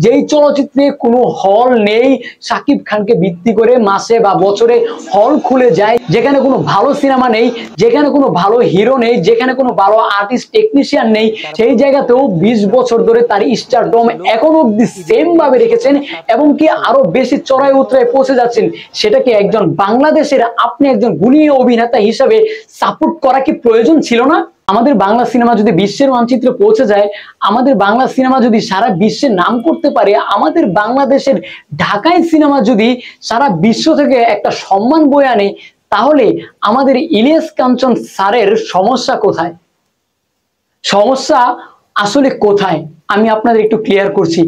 যেই চলচ্চিত্রে কোনো হল নেই, শাকিব খানকে ভিত্তি করে মাসে বা বছরে হল খুলে যায়, যেখানে কোনো ভালো সিনেমা নেই, যেখানে কোনো ভালো হিরো নেই, যেখানে কোনো ভালো আর্টিস্ট টেকনিশিয়ান নেই, সেই জায়গাতেও 20 বছর ধরে তার স্টারডম এখন অব্দি সেম ভাবে রেখেছেন এবং কি আরো বেশি চড়াই উতরায় পৌঁছে যাচ্ছেন। সেটাকে একজন বাংলাদেশের আপনি একজন গুণী অভিনেতা হিসেবে সাপোর্ট করা কি প্রয়োজন ছিল না? আমাদের বাংলা সিনেমা যদি বিশ্বের মানচিত্রে পৌঁছে যায়, আমাদের বাংলা সিনেমা যদি সারা বিশ্বে নাম করতে পারে, আমাদের বাংলাদেশের ঢাকায় সিনেমা যদি সারা বিশ্ব থেকে একটা সম্মান বয়ে আনে, তাহলে আমাদের ইলিয়াস কাঞ্চন স্যারের সমস্যা কোথায়? সমস্যা আসলে কোথায় আমি আপনাদের একটু ক্লিয়ার করছি।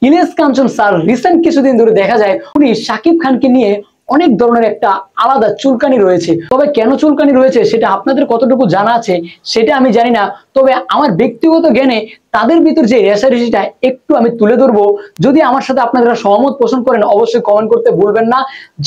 ইলিয়াস কাঞ্চন স্যার রিসেন্ট কিছুদিন ধরে দেখা যায় উনি শাকিব খানকে নিয়ে অনেক ধরনের একটা আলাদা চুলকানি রয়েছে। তবে কেন চুলকানি রয়েছে সেটা আপনাদের কতটুকু জানা আছে সেটা আমি জানি না। তবে আমার ব্যক্তিগত জ্ঞানে তাদের ভিতর যে রেশারেশিটা একটু আমি তুলে ধরবো। যদি আমার সাথে আপনারা সহমত পোষণ করেন অবশ্যই কমেন্ট করতে ভুলবেন না।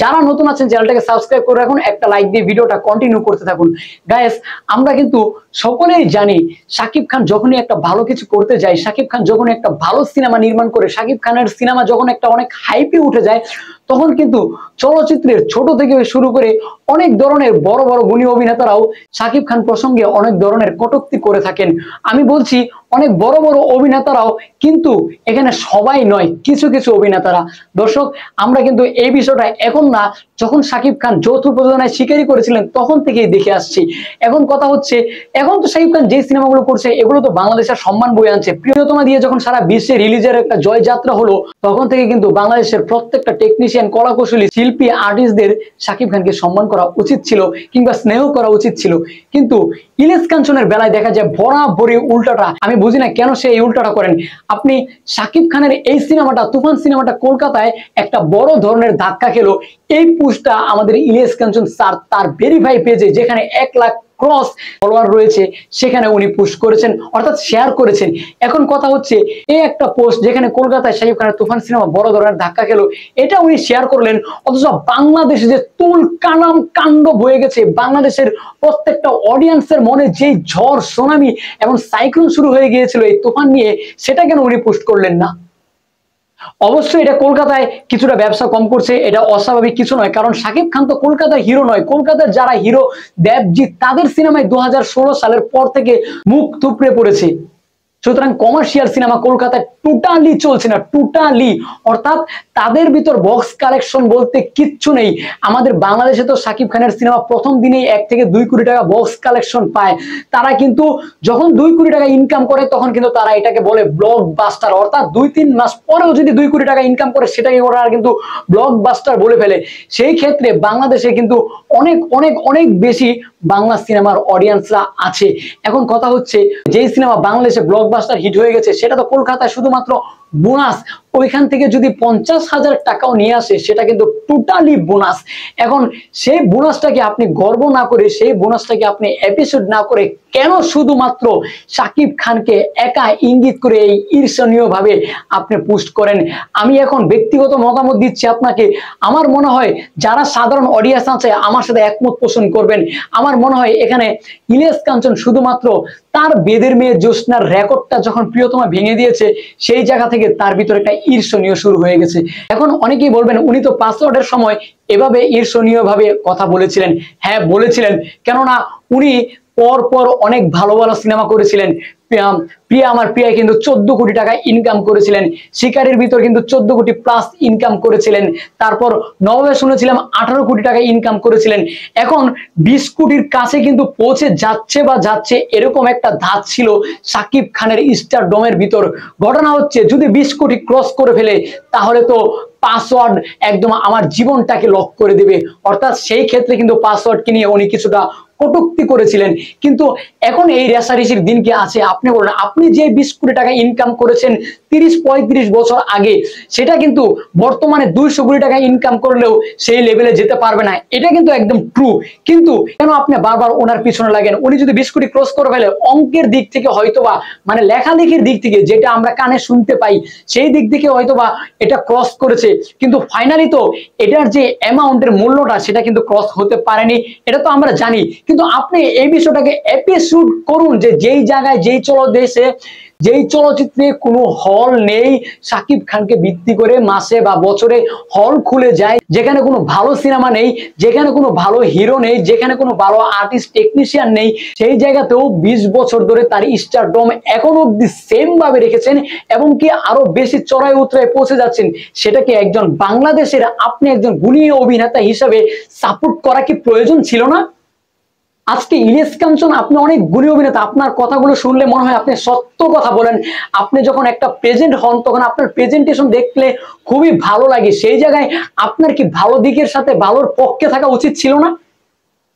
যারা নতুন আছেন চ্যানেলটাকে সাবস্ক্রাইব করে রাখুন, একটা লাইক দিয়ে ভিডিওটা কন্টিনিউ করতে থাকুন। গাইস, আমরা কিন্তু সকলেই জানি শাকিব খান যখনই একটা ভালো কিছু করতে যায়, শাকিব খান যখন একটা ভালো সিনেমা নির্মাণ করে, শাকিব খানের সিনেমা যখন একটা অনেক হাইপে উঠে যায়, তখন কিন্তু চলচ্চিত্রের ছোট থেকে শুরু করে অনেক ধরনের বড় বড় গুণী অভিনেতারাও শাকিব খান প্রসঙ্গে অনেক ধরনের কটূক্তি করে থাকেন। আমি বলছি অনেক বড় বড় অভিনেতারাও, কিন্তু এখানে সবাই নয়, কিছু কিছু অভিনেতারা। দর্শক, আমরা কিন্তু এই বিষয়টা এখন না, যখন শাকিব খান যৌথ প্রযোজনায় স্বীকারই করেছিলেন তখন থেকেই দেখে আসছি। এখন কথা হচ্ছে, এখন তো শাকিব খান যে সিনেমাগুলো করছে এগুলো তো বাংলাদেশের সম্মান বয়ে আনছে। প্রিয়তমা দিয়ে যখন সারা বিশ্বে রিলিজের একটা জয়যাত্রা হলো, তখন থেকে কিন্তু বাংলাদেশের প্রত্যেকটা টেকনিশিয়ান, কলাকুশলী, শিল্পী, আর্টিস্টদের শাকিব খানকে সম্মান করা উচিত ছিল কিংবা স্নেহ করা উচিত ছিল। কিন্তু ইলিয়াস কাঞ্চনের বেলায় দেখা যায় বরাবরই উল্টাটা। আমি বুঝি না কেন সে এই উল্টাটা করেন। আপনি শাকিব খানের এই সিনেমাটা, তুফান সিনেমাটা কলকাতায় একটা বড় ধরনের ধাক্কা খেলো। এই পোস্টটা আমাদের ইলিয়াস কাঞ্চন স্যার তার ভেরিফাই পেজে, যেখানে 1 লাখ ক্রস ফলোয়ার রয়েছে, সেখানে উনি পোস্ট করেছেন, অর্থাৎ শেয়ার করেছেন। এখন কথা হচ্ছে, এই একটা পোস্ট যেখানে কলকাতায় শাকিব খানের তুফান সিনেমা বড় ধরনের ধাক্কা খেলো, এটা উনি শেয়ার করলেন, অথচ বাংলাদেশে যে তুল কালাম কাণ্ড বয়ে গেছে, বাংলাদেশের প্রত্যেকটা অডিয়েন্সের মনে যেই ঝড়, সুনামি এবং সাইক্লোন শুরু হয়ে গিয়েছিল এই তুফান নিয়ে, সেটা কেন উনি পোস্ট করলেন না? অবশ্যই এটা কলকাতায় কিছুটা ব্যবসা কম করছে, এটা অস্বাভাবিক কিছু নয়, কারণ শাকিব খান তো কলকাতার হিরো নয়। কলকাতার যারা হিরো, দেবজিৎ, তাদের সিনেমায় 2016 সালের পর থেকে মুখ থুবড়ে পড়েছে। সুতরাং কমার্শিয়াল সিনেমা কলকাতায় টোটালি চলছে না, টোটালি। অর্থাৎ তাদের ভিতর বক্স কালেকশন বলতে কিচ্ছু নেই। আমাদের বাংলাদেশে তো শাকিব খানের সিনেমা প্রথম দিনেই 1 থেকে 2 কোটি টাকা বক্স কালেকশন পায়। তারা কিন্তু যখন 2 কোটি টাকা ইনকাম করে, তখন কিন্তু তারা এটাকে বলে ব্লকবাস্টার। অর্থাৎ 2-3 মাস পরেও যদি 2 কোটি টাকা ইনকাম করে, সেটাকে ওরা কিন্তু ব্লকবাস্টার বলে ফেলে। সেই ক্ষেত্রে বাংলাদেশে কিন্তু অনেক অনেক অনেক বেশি বাংলা সিনেমার অডিয়েন্সরা আছে। এখন কথা হচ্ছে, যেই সিনেমা বাংলাদেশে ব্লকবাস্টার হিট হয়ে গেছে, সেটা তো কলকাতায় শুধুমাত্র বোনাস। ওইখান থেকে যদি 50,000 টাকাও নিয়ে আসে, সেটা কিন্তু টোটালি বোনাস। এখন সেই বোনাসটাকে আপনি গর্ব না করে, সেই বোনাসটাকে আপনি এপিসোড না করে, কেন শুধুমাত্র শাকিব খানকে একা ইঙ্গিত করে এই ঈর্ষণীয় ভাবে আপনি পোস্ট করেন? আমি এখন ব্যক্তিগত মতামত দিচ্ছি আপনাকে। আমার মনে হয় যারা সাধারণ অডিয়েন্স আছে আমার সাথে একমত পোষণ করবেন। আমার মনে হয় এখানে ইলিয়াস কাঞ্চন শুধুমাত্র তার বেদের মেয়ে জ্যোৎস্নার রেকর্ডটা যখন প্রিয়তমা ভেঙে দিয়েছে, সেই জায়গা থেকে তার ভিতরে একটা ঈর্ষণীয় শুরু হয়ে গেছে। এখন অনেকেই বলবেন, উনি তো পাসওয়ার্ডের সময় এভাবে ঈর্ষণীয় ভাবে কথা বলেছিলেন। হ্যাঁ, বলেছিলেন, কেননা উনি পর অনেক ভালো ভালো সিনেমা করেছিলেন। প্রিয়া আমার প্রিয়া কিন্তু 14 কোটি টাকা ইনকাম করেছিলেন। শিকারের ভিতর কিন্তু 14 কোটি প্লাস ইনকাম করেছিলেন। তারপর নবাবে শুনেছিলাম 18 কোটি টাকা ইনকাম করেছিলেন। এখন 20 কোটির কাছে কিন্তু পৌঁছে যাচ্ছে বা যাচ্ছে, এরকম একটা ধাপ ছিল শাকিব খানের স্টারডমের ভিতর। ঘটনা হচ্ছে, যদি 20 কোটি ক্রস করে ফেলে, তাহলে তো পাসওয়ার্ড একদম আমার জীবনটাকে লক করে দেবে। অর্থাৎ সেই ক্ষেত্রে কিন্তু পাসওয়ার্ডকে নিয়ে উনি কিছুটা কটূক্তি করেছিলেন। কিন্তু এখন এই রেশারেশির দিন কি আছে? আপনি বলুন, আপনি যে 20 কোটি টাকা ইনকাম করেছেন 30-35 বছর আগে, সেটা কিন্তু বর্তমানে 200 কোটি টাকা ইনকাম করলেও সেই লেভেলে যেতে পারবে না। এটা কিন্তু একদম ট্রু। কিন্তু কেন আপনি বারবার ওনার পিছনে লাগেন? উনি যদি 20 কোটি ক্রস করে ফেলে, অঙ্কের দিক থেকে হয়তোবা, মানে লেখালেখির দিক থেকে যেটা আমরা কানে শুনতে পাই, সেই দিক থেকে হয়তোবা এটা ক্রস করেছে, কিন্তু ফাইনালি তো এটার যে অ্যামাউন্টের মূল্যটা, সেটা কিন্তু ক্রস হতে পারেনি। এটা তো আমরা জানি। কিন্তু আপনি এই বিষয়টাকে এপিসোড করুন, যে যেই জায়গায়, যেই চলো দেশে যেই চলচ্চিত্রে কোনো হল নেই শাকিব খানকে ভিত্তি করে মাসে বা বছরে হল খুলে যায়, যেখানে কোনো ভালো সিনেমা নেই, যেখানে কোনো ভালো হিরো নেই, যেখানে কোনো ভালো আর্টিস্ট টেকনিশিয়ান নেই, সেই জায়গাতেও 20 বছর ধরে তার স্টারডম এখন অব্দি সেম ভাবে রেখেছেন এবং কি আরো বেশি চড়াই উতরায় পৌঁছে যাচ্ছেন। সেটাকে একজন বাংলাদেশের আপনি একজন গুণী অভিনেতা হিসেবে সাপোর্ট করা কি প্রয়োজন ছিল না? আজকে ইলিয়াস কাঞ্চন, আপনি অনেক গুণী অভিনেতা, আপনার কথাগুলো শুনলে মনে হয় আপনি সত্য কথা বলেন। আপনি যখন একটা প্রেজেন্ট হন তখন আপনার প্রেজেন্টেশন দেখলে খুবই ভালো লাগে। সেই জায়গায় আপনার কি ভালো দিকের সাথে ভালোর পক্ষে থাকা উচিত ছিল না?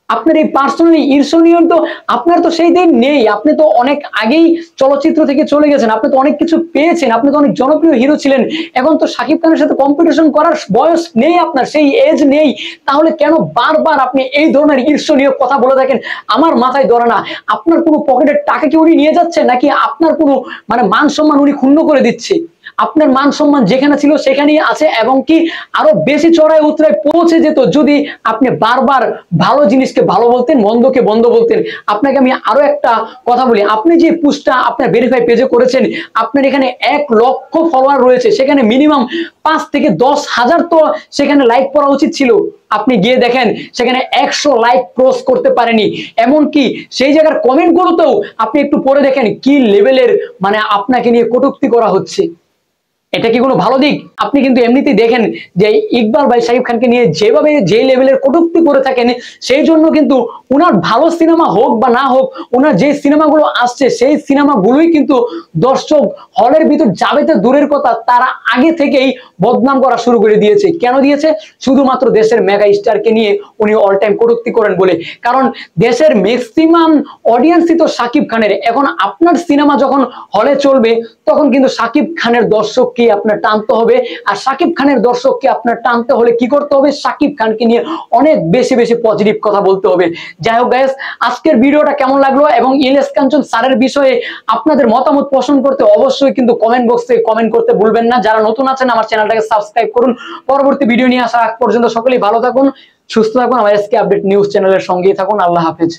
আপনার এই পার্সোনালি ঈর্ষণীয় তো আপনার তো সেই দিন নেই। আপনি তো অনেক আগেই চলচ্চিত্র থেকে চলে গেছেন, আপনি তো অনেক কিছু পেয়েছেন, আপনি তো অনেক জনপ্রিয় হিরো ছিলেন। এখন তো শাকিব খানের সাথে কম্পিটিশন করার বয়স নেই, আপনার সেই এজ নেই। তাহলে কেন বারবার আপনি এই ধরনের ঈর্ষণীয় কথা বলে থাকেন? আমার মাথায় ধরে না, আপনার কোনো পকেটের টাকা কি উনি নিয়ে যাচ্ছে, নাকি আপনার কোনো মান সম্মান উনি ক্ষুণ্ণ করে দিচ্ছে? আপনার মান সম্মান যেখানে ছিল সেখানেই আছে এবং কি আরো বেশি চড়াই উতরায় পৌঁছে যেত যদি আপনি বারবার ভালো জিনিসকে ভালো বলতেন, মন্দকে মন্দ বলতেন। আপনাকে আমি আরো একটা কথা বলি, আপনি যে পোস্টটা আপনার ভেরিফাই পেজে করেছেন, আপনার এখানে 1 লক্ষ ফলোয়ার রয়েছে, সেখানে মিনিমাম 5 থেকে 10 হাজার তো সেখানে লাইক করা উচিত ছিল। আপনি গিয়ে দেখেন সেখানে 100 লাইক ক্রস করতে পারেনি। এমনকি সেই জায়গার কমেন্ট গুলোতেও আপনি একটু পড়ে দেখেন কি লেভেলের আপনাকে নিয়ে কটূক্তি করা হচ্ছে। এটা কি কোনো ভালো দিক? আপনি কিন্তু এমনিতেই দেখেন যে ইকবাল ভাই শাকিব খানকে নিয়ে যেভাবে যে লেভেলের কটূক্তি করে থাকেন, সেই জন্য কিন্তু উনার ভালো সিনেমা হোক বা না হোক, উনার যে সিনেমাগুলো আসছে সেই সিনেমাগুলোই কিন্তু দর্শক হলের ভিতর যাবে তো দূরের কথা, তারা আগে থেকেই বদনাম করা শুরু করে দিয়েছে। কেন দিয়েছে? শুধুমাত্র দেশের মেগা স্টারকে নিয়ে উনি অল টাইম কটূক্তি করেন বলে। কারণ দেশের ম্যাক্সিমাম অডিয়েন্সই তো শাকিব খানের। এখন আপনার সিনেমা যখন হলে চলবে তখন কিন্তু শাকিব খানের দর্শককে আপনার টানতে হবে। আর শাকিব খানের দর্শককে আপনার টানতে হলে কি করতে হবে? শাকিব খানকে নিয়ে অনেক বেশি বেশি পজিটিভ কথা বলতে হবে। যাই হোক গাইস, আজকের ভিডিওটা কেমন লাগলো এবং ইলিয়াস কাঞ্চন স্যারের বিষয়ে আপনাদের মতামত পোষণ করতে অবশ্যই কিন্তু কমেন্ট বক্সে কমেন্ট করতে ভুলবেন না। যারা নতুন আছেন আমার চ্যানেলটাকে সাবস্ক্রাইব করুন। পরবর্তী ভিডিও নিয়ে আসার আগ পর্যন্ত সকলেই ভালো থাকুন, সুস্থ থাকুন। আমার এসকে আপডেট নিউজ চ্যানেলের সঙ্গেই থাকুন। আল্লাহ হাফেজ।